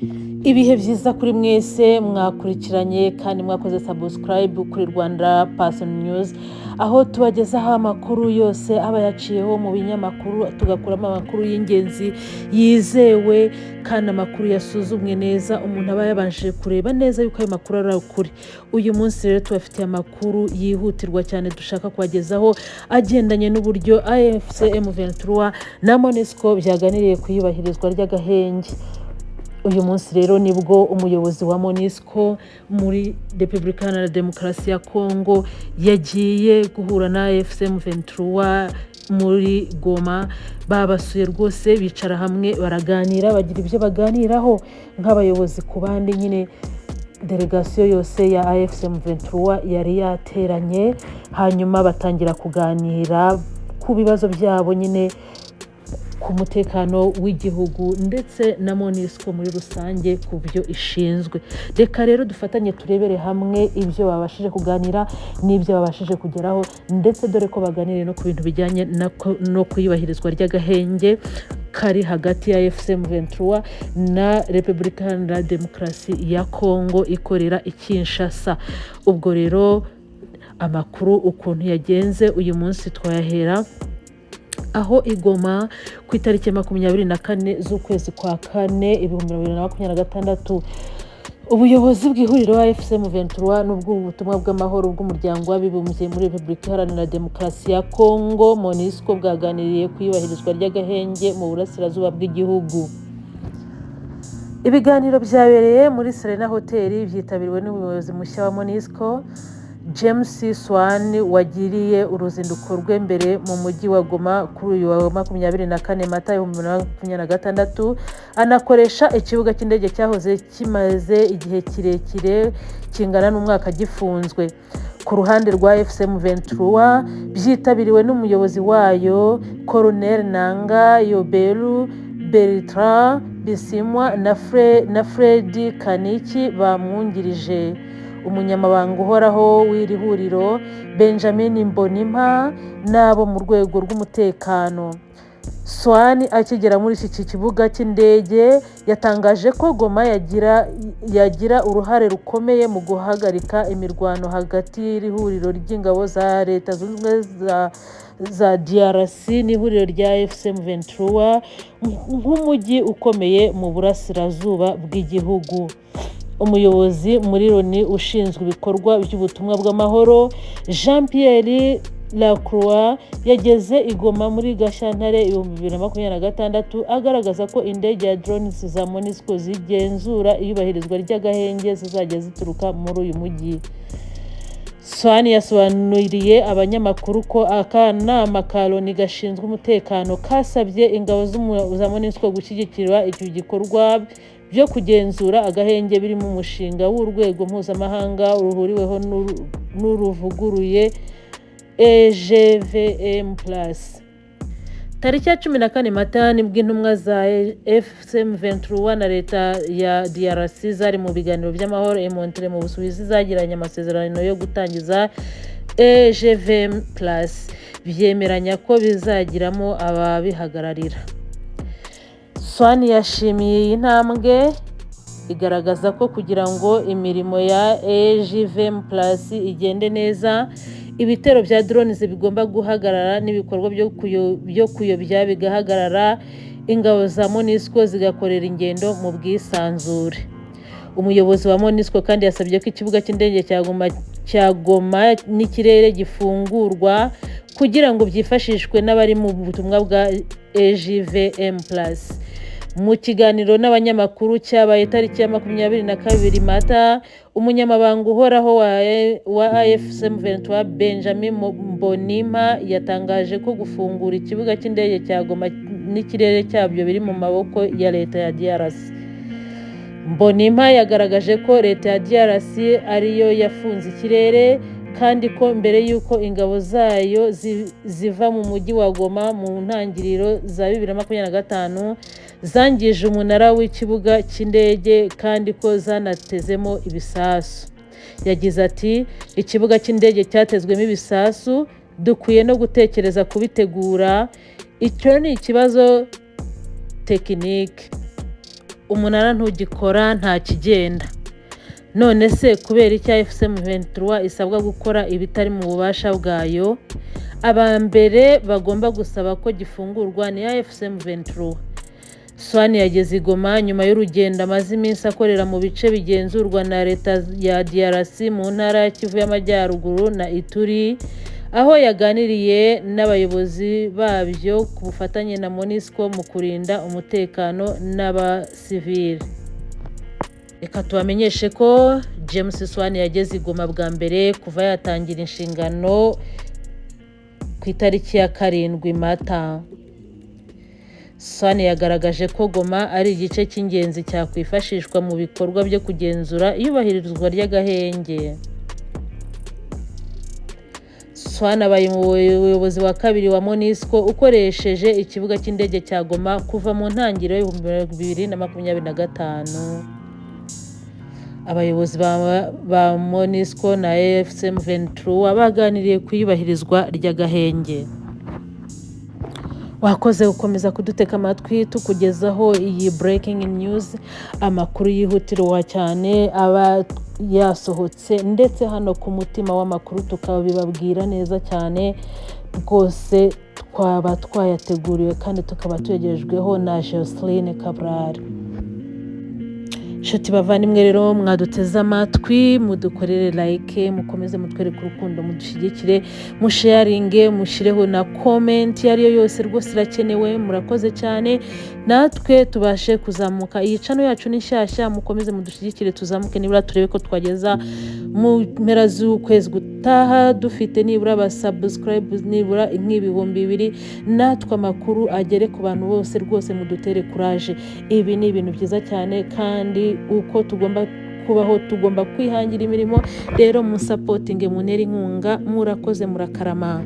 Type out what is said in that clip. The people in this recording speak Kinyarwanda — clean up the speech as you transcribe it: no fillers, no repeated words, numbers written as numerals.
Ibihe byiza kuri mwese mwakurikiranye kandi mwakoze subscribe kuri Rwanda Passion News, aho tubagezaho amakuru yose aba yaciyeho mu binyamakuru, tugakuramo amakuru y'ingenzi yizewe kandi amakuru yasuzumwe neza, umuntu aba yabanje kureba neza yuko ayo makuru ari ukuri. Uyu munsi rero tubafitiye amakuru yihutirwa cyane dushaka kubagezaho agendanye n'uburyo AFC M23 na MONUSCO byaganiriye ku iyubahirizwa ry'agahenge. Uyu munsi rero nibwo umuyobozi wa MONUSCO muri Repubulika Iharanira Demokarasi ya Kongo yagiye guhura na AFC M23 muri Goma. Babasuye rwose, bicara hamwe baraganira, bagira ibyo baganiraho nk'abayobozi ku bandi. Nyine delegasiyo yose ya AFC M23 yari yateranye, hanyuma batangira kuganira ku bibazo byabo, nyine ku mutekano w'igihugu ndetse na MONUSCO muri rusange ku byo ishinzwe. Reka rero dufatanye turebere hamwe ibyo babashije kuganira n'ibyo babashije kugeraho, ndetse dore ko baganiriye no ku bintu bijyanye no kuyubahirizwa ry'agahenge kari hagati ya AFC M23 na Repubulika Iharanira Demokarasi ya Kongo ikorera i Kinshasa. Ubwo rero amakuru ukuntu yagenze uyu munsi twayahera aho Igoma ku itariki 24 z'ukwezi kwa 4 2026 ubuyobozi bw'ihuriro AFC M23 n'ubw'ubutumwa bw'amahoro bw'umuryango w'abibumbye muri Repubulika Iharanira Demokarasi ya Kongo MONUSCO bwaganiriye ku iyubahirizwa ry'agahenge mu burasirazuba bw'igihugu. Ibiganiro byabereye muri Serena Hotel byitabiriwe n'umuyobozi mushya wa MONUSCO James Swan, wagiriye uruzinduko rwe mbere mu mujyi wa Goma kuri uyu wa 24 Mata 2026, anakoresha ikibuga cy'indege cyahoze kimaze igihe kirekire kingana n'umwaka gifunzwe. Ku ruhande rwa AFC M23 byitabiriwe n'umuyobozi wayo Colonel Nanga Yoberu Bertrand Bisimwa na Fred Kaniki bamwungirije. Umunyamabanga uhoraho w'iri huriro Benjamin Mbonimpa n'abo mu rwego rw'umutekano. Swan akigera muri iki kibuga cy'indege yatangaje ko Goma yagira uruhare rukomeye mu guhagarika imirwano hagati y'iri huriro ry'ingabo za Leta Zunze Ubumwe za DRC n'ihuriro rya AFC M23 nk'umujyi ukomeye mu burasirazuba bw'igihugu. Umuyobozi muri Loni ushinzwe ibikorwa by'ubutumwa bw'amahoro Jean Pierre Lacroix yageze Igoma muri Gashyantare 2026 agaragaza ko indege ya drones za MONUSCO zigenzura iyubahirizwa ry'agahenge zizajya zituruka muri uyu mujyi. Swan yasobanuriye abanyamakuru ko akanama ka Loni gashinzwe umutekano kasabye ingabo za MONUSCO gushyigikira icyo gikorwa byo kugenzura agahenge biri mu mushinga w'urwego mpuzamahanga ruhuriweho n'uruvuguruye EGVM+. Tariki ya 14 Mata nibwo intumwa za AFC M23 na leta ya DRC zari mu biganiro by'amahoro i Montreal mu Busuwisi zagiranye amasezerano yo gutangiza EGVM+, byemeranya ko bizagiramo ababihagararira. Swan yashimiye iyi ntambwe, igaragaza ko kugira ngo imirimo ya EGVM+ igende neza, ibitero bya drones bigomba guhagarara n'ibikorwa byo kuyobya bigahagarara, ingabo za MONUSCO zigakorera ingendo mu bwisanzure. Umuyobozi wa MONUSCO kandi yasabye ko ikibuga cy'indege cya Goma n'ikirere gifungurwa kugira ngo byifashishwe n'abari mu butumwa bwa EGVM+. Mu kiganiro n'abanyamakuru cyabaye tariki ya 22 Mata, umunyamabanga uhoraho wa AFC M23 Benjamin Mbonimpa yatangaje ko gufungura ikibuga cy'indege cya Goma n'ikirere cyabyo biri mu maboko ya leta ya DRC. Mbonimpa yagaragaje ko leta ya DRC ariyo yafunze ikirere kandi ko mbere y'uko ingabo zayo ziva mu mujyi wa Goma mu ntangiriro za 2025 zangije umunara w'ikibuga cy'indege kandi ko zanatezemo ibisasu. Yagize ati, ikibuga cy'indege cyatezwemo ibisasu, dukwiye no gutekereza kubitegura. Icyo ni ikibazo tekinike. umunara ntugikora nta kigenda. None se kubera icya FCM23 isabwa gukora ibitari mu bubasha bwayo, aba mbere bagomba gusaba ko gifungurwa ni ya FCM23. Swane yageze i Goma nyuma y'urugendo amaze iminsi akorera mu bice bigenzurwa na leta ya DRC mu ntara ya Kivu y'Amajyaruguru na Ituri, aho yaganiriye n'abayobozi babyo ku bufatanye na MONUSCO mu kurinda umutekano n'abasivili. Reka tubamenyeshe ko James Swane yageze i Goma bwa mbere kuva yatangira inshingano ku itariki ya 7 Mata. Swane yagaragaje ko Goma ari igice cy'ingenzi cyakwifashishwa mu bikorwa byo kugenzura iyubahirizwa ry'agahenge. Swane abaye umuyobozi wa kabiri wa MONUSCO ukoresheje ikibuga cy'indege cya Goma kuva mu ntangiriro ya 2025. Abayobozi ba MONUSCO na FCM23 baganiriye ku iyubahirizwa ry'agahenge. Wakoze gukomeza kuduteka amatwi tukugezaho iyi breaking news, amakuru yihutirwa cyane aba yasohotse ndetse hano ku mutima w'amakuru tukabibabwira neza cyane rwose. Twaba twayateguriwe kandi tukaba tuyegerejweho na Jocelyn Cabral. Nshuti bavandimwe rero mwaduteze amatwi, mudukorere like, mukomeze mutwereke urukundo, mudushyigikire, musharinge, mushireho na comment yariyo yose rwose irakenewe. Murakoze cyane, natwe tubashe kuzamuka. Iyi channel yacu ni nshyashya, mukomeze mudushyigikire tuzamuke nibura turebe ko twageza mu mpera z'ukwezi gutaha dufite nibura aba subscribers nibura 2,000, natwe amakuru agere ku bantu bose. Rwose mudutere courage, ibi ni ibintu byiza cyane kandi uko tugomba kubaho tugomba kwihangira imirimo. Rero mu supporting munera inkunga, murakoze murakarama.